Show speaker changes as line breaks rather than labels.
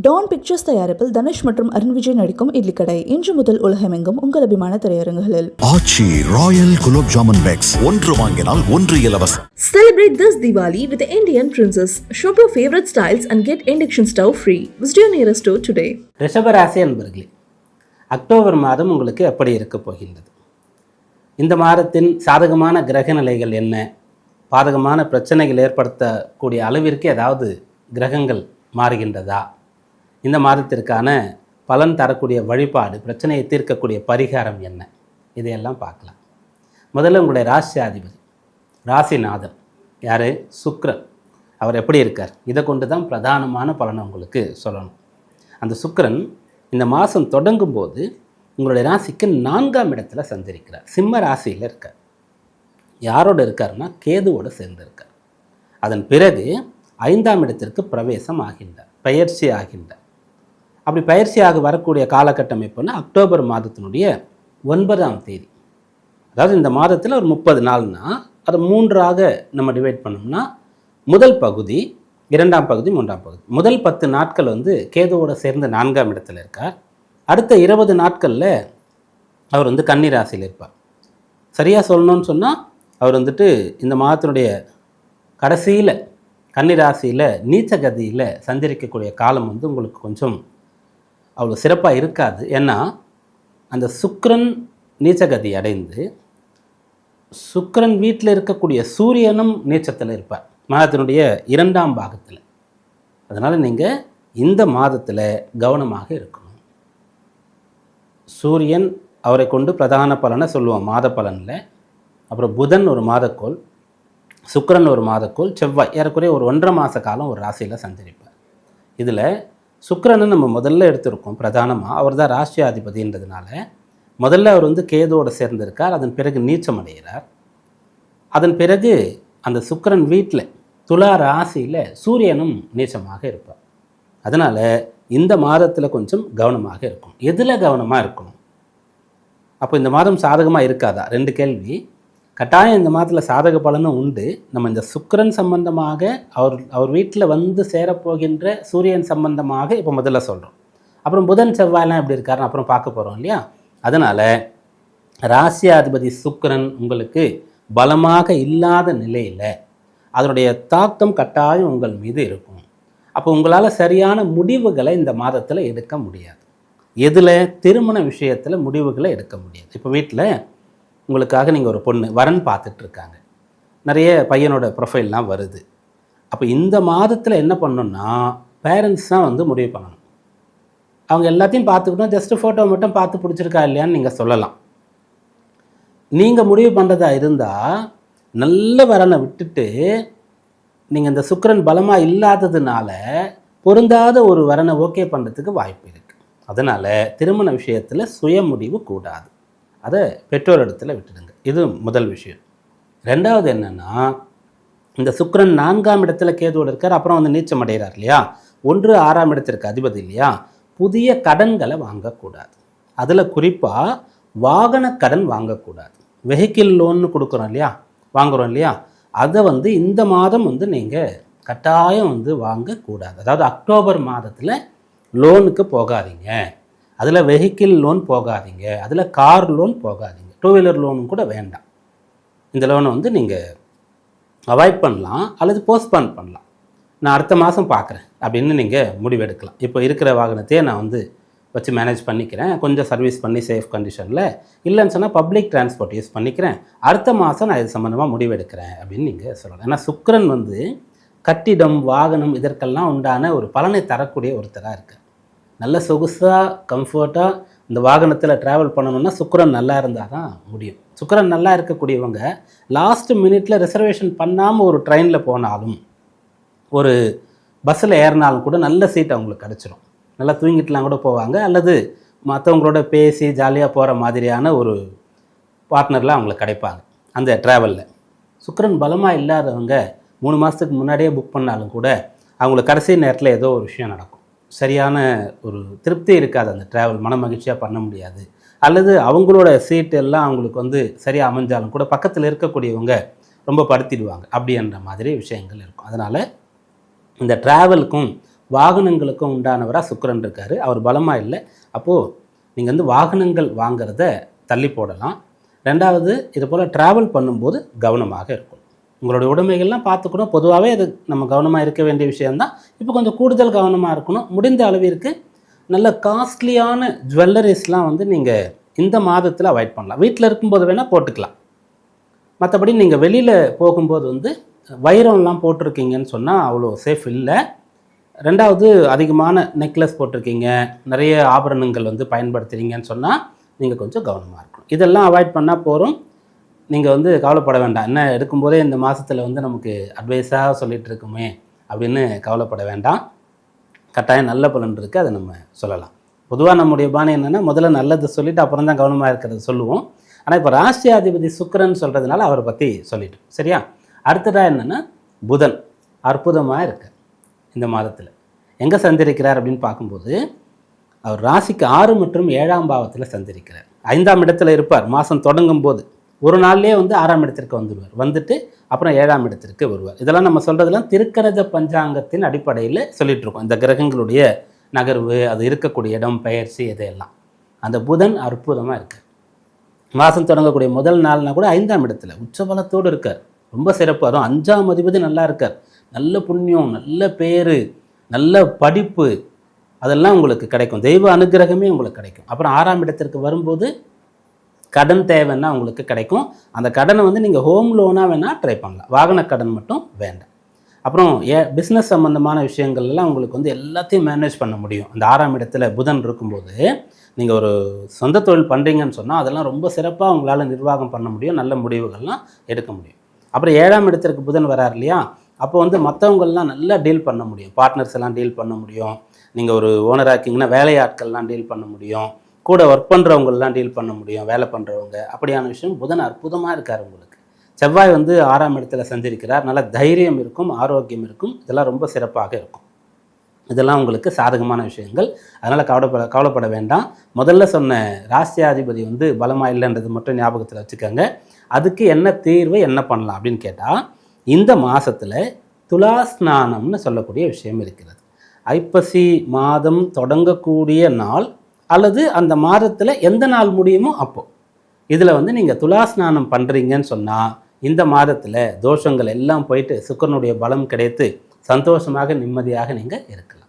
Don pictures தயாரிப்பில் தனுஷ் மற்றும் அருண் விஜய் நடிக்கும் இட்லி கடை இன்று முதல் உலகமெங்கும் உங்கள் அபிமான திரையரங்குகளில்.
ஆச்சி ராயல் குலோப் ஜாமுன் பேக்ஸ் ஒன்று வாங்கினால் ஒன்று இலவசம்.
Celebrate this Diwali with the Indian Princess. Shop your favorite styles and get induction stove free. Visit your nearest store today.
ரிஷபராசி அன்பர்களே, அக்டோபர் மாதம் உங்களுக்கு எப்படி இருக்க போகின்றது? இந்த மாதத்தின் சாதகமான கிரக நிலைகள் என்ன? பாதகமான பிரச்சனைகள் ஏற்படுத்தக்கூடிய அளவிற்கு ஏதாவது கிரகங்கள் மாறுகின்றதா? இந்த மாதத்திற்கான பலன் தரக்கூடிய வழிபாடு, பிரச்சனையை தீர்க்கக்கூடிய பரிகாரம் என்ன? இதையெல்லாம் பார்க்கலாம். முதல்ல உங்களுடைய ராசியாதிபதி, ராசிநாதன் யார்? சுக்கிரன். அவர் எப்படி இருக்கார்? இதை கொண்டு தான் பிரதானமான பலனை உங்களுக்கு சொல்லணும். அந்த சுக்கிரன் இந்த மாதம் தொடங்கும் போது உங்களுடைய ராசிக்கு 4ஆம் இடத்துல சஞ்சரிக்கிறார். சிம்ம ராசியில் இருக்கார். யாரோடு இருக்காருன்னா கேதுவோடு சேர்ந்து இருக்கார். அதன் பிறகு 5ஆம் இடத்திற்கு பிரவேசம் ஆகின்றார், பயிற்சி ஆகின்றார். அப்படி பயிற்சியாக வரக்கூடிய காலகட்டம் எப்போன்னா அக்டோபர் மாதத்தினுடைய 9ஆம் தேதி. அதாவது இந்த மாதத்தில் ஒரு 30 நாள்னா அதை 3ஆக நம்ம டிவைட் பண்ணோம்னா முதல் பகுதி, 2ஆம் பகுதி, 3ஆம் பகுதி. முதல் 10 நாட்கள் கேதுவோடு சேர்ந்து 4ஆம் இடத்துல இருக்கார். அடுத்த 20 நாட்களில் அவர் கன்னி ராசியில் இருப்பார். சரியாக சொல்லணும்னு சொன்னால் அவர் இந்த மாதத்தினுடைய கடைசியில் கன்னி ராசியில் நீச்சகதியில் சஞ்சரிக்கக்கூடிய காலம் உங்களுக்கு கொஞ்சம் அவ்வளோ சிறப்பாக இருக்காது. ஏன்னா அந்த சுக்கிரன் நீச்சகதி அடைந்து சுக்கிரன் வீட்டில் இருக்கக்கூடிய சூரியனும் நீச்சத்தில் இருப்பார், மாதத்தினுடைய 2ஆம் பாகத்தில். அதனால் நீங்கள் இந்த மாதத்தில் கவனமாக இருக்கணும். சூரியன் அவரை கொண்டு பிரதான பலனை சொல்லுவோம் மாத பலனில். அப்புறம் புதன் ஒரு மாதக்கோள், சுக்கிரன் ஒரு மாதக்கோள், செவ்வாய் ஏறக்குறைய ஒரு 1.5 மாத காலம் ஒரு ராசியில் சஞ்சரிப்பார். இதில் சுக்கிரனை நம்ம முதல்ல எடுத்திருக்கோம் பிரதானமாக. அவர் தான் ராசியாதிபதின்றதுனால முதல்ல அவர் கேதுவோடு சேர்ந்திருக்கார். அதன் பிறகு நீச்சம் அடைகிறார். அதன் பிறகு அந்த சுக்கிரன் வீட்டில் துலா ராசியில் சூரியனும் நீச்சமாக இருப்பார். அதனால் இந்த மாதத்தில் கொஞ்சம் கவனமாக இருக்கும். எதில் கவனமாக இருக்கணும்? அப்போ இந்த மாதம் சாதகமாக இருக்காதா? 2 கேள்வி. கட்டாயம் இந்த மாதத்தில் சாதக பலனும் உண்டு. நம்ம இந்த சுக்கிரன் சம்பந்தமாக அவர் வீட்டில் சேரப்போகின்ற சூரியன் சம்பந்தமாக இப்போ முதல்ல சொல்கிறோம். அப்புறம் புதன் செவ்வாயெல்லாம் எப்படி இருக்காருன்னு அப்புறம் பார்க்க போகிறோம் இல்லையா? அதனால் ராசியாதிபதி சுக்கிரன் உங்களுக்கு பலமாக இல்லாத நிலையில் அதனுடைய தாக்கம் கட்டாயம் உங்கள் மீது இருக்கும். அப்போ உங்களால் சரியான முடிவுகளை இந்த மாதத்தில் எடுக்க முடியாது. எதில்? திருமண விஷயத்தில் முடிவுகளை எடுக்க முடியாது. இப்போ வீட்டில் உங்களுக்காக நீங்கள் ஒரு பொண்ணு வரன் பார்த்துட்ருக்காங்க, நிறைய பையனோட ப்ரொஃபைல்லாம் வருது. அப்போ இந்த மாதத்தில் என்ன பண்ணணும்னா பேரண்ட்ஸ் தான் முடிவு பண்ணணும். அவங்க எல்லாத்தையும் பார்த்துக்கணும். ஜஸ்ட்டு ஃபோட்டோ மட்டும் பார்த்து பிடிச்சிருக்கா இல்லையான்னு நீங்கள் சொல்லலாம். நீங்கள் முடிவு பண்ணுறதா இருந்தால் நல்ல வரனை விட்டுட்டு நீங்கள் இந்த சுக்கிரன் பலமாக இல்லாததுனால பொருந்தாத ஒரு வரனை ஓகே பண்ணுறதுக்கு வாய்ப்பு இருக்குது. அதனால் திருமண விஷயத்தில் சுய முடிவு கூடாது. அதை பெற்றோர் இடத்துல விட்டுடுங்க. இது முதல் விஷயம். 2வது என்னென்னா, இந்த சுக்கிரன் 4ஆம் இடத்துல கேதுவோடு இருக்கார். அப்புறம் நீச்சம் அடைகிறார் இல்லையா? 1 6ஆம் இடத்திற்கு அதிபதி இல்லையா? புதிய கடன்களை வாங்கக்கூடாது. அதில் குறிப்பாக வாகன கடன் வாங்கக்கூடாது. வெஹிக்கிள் லோன்னு கொடுக்குறோம் இல்லையா, வாங்குகிறோம் இல்லையா? அதை இந்த மாதம் நீங்கள் கட்டாயம் வாங்கக்கூடாது. அதாவது அக்டோபர் மாதத்தில் லோனுக்கு போகாதீங்க. அதில் வெஹிக்கிள் லோன் போகாதீங்க, அதில் கார் லோன் போகாதீங்க, 2 வீலர் லோனும் கூட வேண்டாம். இந்த லோனை நீங்கள் அவாய்ட் பண்ணலாம் அல்லது போஸ்ட்பான் பண்ணலாம். நான் அடுத்த மாதம் பார்க்குறேன் அப்படின்னு நீங்கள் முடிவெடுக்கலாம். இப்போ இருக்கிற வாகனத்தையே நான் வச்சு மேனேஜ் பண்ணிக்கிறேன், கொஞ்சம் சர்வீஸ் பண்ணி சேஃப் கண்டிஷனில், இல்லைன்னு சொன்னால் பப்ளிக் டிரான்ஸ்போர்ட் யூஸ் பண்ணிக்கிறேன், அடுத்த மாதம் நான் இது சம்மந்தமாக முடிவெடுக்கிறேன் அப்படின்னு நீங்கள் சொல்லலாம். ஏன்னா சுக்கிரன் கட்டிடம், வாகனம் இதற்கெல்லாம் உண்டான ஒரு பலனை தரக்கூடிய ஒருத்தராக இருக்குது. நல்ல சொகுசாக கம்ஃபர்ட்டாக இந்த வாகனத்தில் ட்ராவல் பண்ணணுன்னா சுக்கிரன் நல்லா இருந்தால் தான் முடியும். சுக்கிரன் நல்லா இருக்கக்கூடியவங்க லாஸ்ட் மினிட்ல ரிசர்வேஷன் பண்ணாமல் ஒரு ட்ரெயினில் போனாலும் ஒரு பஸ்ஸில் ஏறினாலும் கூட நல்ல சீட் அவங்களுக்கு கிடச்சிரும். நல்லா தூங்கிட்டுலாம் கூட போவாங்க. அல்லது மற்றவங்களோட பேசி ஜாலியாக போகிற மாதிரியான ஒரு பார்ட்னர்லாம் அவங்களுக்கு கிடைப்பாங்க அந்த ட்ராவலில். சுக்கிரன் பலமாக இல்லாதவங்க 3 மாதத்துக்கு முன்னாடியே புக் பண்ணாலும் கூட அவங்களுக்கு கடைசி நேரத்தில் ஏதோ ஒரு விஷயம் நடக்கும். சரியான ஒரு திருப்தி இருக்காது. அந்த ட்ராவல் மன மகிழ்ச்சியாக பண்ண முடியாது. அல்லது அவங்களோட சீட் எல்லாம் அவங்களுக்கு சரியாக அமைஞ்சாலும் கூட பக்கத்தில் இருக்கக்கூடியவங்க ரொம்ப படுத்திடுவாங்க. அப்படின்ற மாதிரி விஷயங்கள் இருக்கும். அதனால் இந்த ட்ராவலுக்கும் வாகனங்களுக்கும் உண்டானவராக சுக்கிரன் இருக்கார். அவர் பலமாக இல்லை. அப்போது நீங்கள் வந்து வாகனங்கள் வாங்கிறத தள்ளி போடலாம். ரெண்டாவது, இது போல் ட்ராவல் பண்ணும்போது கவனமாக இருக்கும். உங்களுடைய உடைமைகள்லாம் பார்த்துக்கணும். பொதுவாகவே அது நம்ம கவனமாக இருக்க வேண்டிய விஷயந்தான். இப்போ கொஞ்சம் கூடுதல் கவனமாக இருக்கணும். முடிந்த அளவிற்கு நல்ல காஸ்ட்லியான ஜுவல்லரிஸ்லாம் வந்து நீங்கள் இந்த மாதத்தில் அவாய்ட் பண்ணலாம். வீட்டில் இருக்கும்போது வேணால் போட்டுக்கலாம். மற்றபடி நீங்கள் வெளியில் போகும்போது வந்து வைரம்லாம் போட்டிருக்கீங்கன்னு சொன்னால் அவ்வளோ சேஃப் இல்லை. ரெண்டாவது, அதிகமான நெக்லஸ் போட்டிருக்கீங்க, நிறைய ஆபரணங்கள் வந்து பயன்படுத்துகிறீங்கன்னு சொன்னால் நீங்கள் கொஞ்சம் கவனமாக இருக்கணும். இதெல்லாம் அவாய்ட் பண்ணால் போகிறோம். நீங்கள் வந்து கவலைப்பட வேண்டாம். என்ன எடுக்கும்போதே இந்த மாதத்தில் வந்து நமக்கு அட்வைஸாக சொல்லிகிட்டு இருக்குமே அப்படின்னு கவலைப்பட வேண்டாம். கட்டாயம் நல்ல பலன் இருக்குது, அதை நம்ம சொல்லலாம். பொதுவாக நம்முடைய பாணி என்னென்னா, முதல்ல நல்லது சொல்லிவிட்டு அப்புறம் தான் கவனமாக இருக்கிறது சொல்லுவோம். ஆனால் இப்போ ராசியாதிபதி சுக்கிரன் சொல்கிறதுனால அவரை பற்றி சொல்லிட்டோம். சரியா? அடுத்ததாக என்னென்னா, புதன் அற்புதமாக இருக்கு இந்த மாதத்தில். எங்கே சஞ்சரிக்கிறார் அப்படின்னு பார்க்கும்போது, அவர் ராசிக்கு 6 மற்றும் 7ஆம் பாவத்தில் சஞ்சரிக்கிறார். 5ஆம் இடத்துல இருப்பார். மாதம் தொடங்கும் போது ஒரு நாள்லேயே வந்து 6ஆம் இடத்திற்கு வந்துடுவார். வந்துட்டு அப்புறம் 7ஆம் இடத்திற்கு வருவார். இதெல்லாம் நம்ம சொல்கிறதெல்லாம் திருக்கணித பஞ்சாங்கத்தின் அடிப்படையில் சொல்லிகிட்ருக்கோம். இந்த கிரகங்களுடைய நகர்வு, அது இருக்கக்கூடிய இடம், பெயர்ச்சி, இதையெல்லாம். அந்த புதன் அற்புதமாக இருக்கார். மாதம் தொடங்கக்கூடிய முதல் நாள்னா கூட 5ஆம் இடத்துல உச்சபலத்தோடு இருக்கார். ரொம்ப சிறப்பு. அதுவும் 5ஆம் அதிபதி நல்லா இருக்கார். நல்ல புண்ணியம், நல்ல பேர், நல்ல படிப்பு, அதெல்லாம் உங்களுக்கு கிடைக்கும். தெய்வ அனுகிரகமே உங்களுக்கு கிடைக்கும். அப்புறம் 6ஆம் இடத்திற்கு வரும்போது கடன் தேவைன்னா உங்களுக்கு கிடைக்கும். அந்த கடனை வந்து நீங்கள் ஹோம் லோனாக வேணால் ட்ரை பண்ணலாம். வாகன கடன் மட்டும் வேண்டாம். அப்புறம் பிஸ்னஸ் சம்மந்தமான விஷயங்கள்லாம் உங்களுக்கு வந்து எல்லாத்தையும் மேனேஜ் பண்ண முடியும். அந்த 6ஆம் இடத்துல புதன் இருக்கும்போது நீங்கள் ஒரு சொந்த தொழில் பண்ணுறீங்கன்னு சொன்னால் அதெல்லாம் ரொம்ப சிறப்பாக உங்களால் நிர்வாகம் பண்ண முடியும். நல்ல முடிவுகள்லாம் எடுக்க முடியும். அப்புறம் 7ஆம் இடத்திற்கு புதன் வரார் இல்லையா? அப்போ வந்து மற்றவங்கள்லாம் நல்லா டீல் பண்ண முடியும். பார்ட்னர்ஸ் எல்லாம் டீல் பண்ண முடியும். நீங்கள் ஒரு ஓனராக இருக்கீங்கன்னா வேலையாட்கள்லாம் டீல் பண்ண முடியும். கூட ஒர்க் பண்ணுறவங்கெல்லாம் டீல் பண்ண முடியும். வேலை பண்ணுறவங்க, அப்படியான விஷயம். புதன் அற்புதமாக இருக்கார் உங்களுக்கு. செவ்வாய் வந்து 6ஆம் இடத்துல சஞ்சரிக்கிறார். நல்ல தைரியம் இருக்கும், ஆரோக்கியம் இருக்கும். இதெல்லாம் ரொம்ப சிறப்பாக இருக்கும். இதெல்லாம் உங்களுக்கு சாதகமான விஷயங்கள். அதனால் கவலைப்பட வேண்டாம். முதல்ல சொன்ன ராசியாதிபதி வந்து பலமாக இல்லைன்றது மட்டும் ஞாபகத்தில் வச்சுக்கோங்க. அதுக்கு என்ன தீர்வு, என்ன பண்ணலாம் அப்படின்னு கேட்டால், இந்த மாதத்தில் துலா ஸ்நானம்னு சொல்லக்கூடிய விஷயம் இருக்கிறது. ஐப்பசி மாதம் தொடங்கக்கூடிய நாள் அல்லது அந்த மாதத்தில் எந்த நாள் முடியுமோ அப்போது இதில் வந்து நீங்கள் துலா ஸ்நானம் பண்ணுறீங்கன்னு சொன்னால் இந்த மாதத்தில் தோஷங்கள் எல்லாம் போயிட்டு சுக்கிரனுடைய பலம் கிடைத்து சந்தோஷமாக நிம்மதியாக நீங்கள் இருக்கலாம்.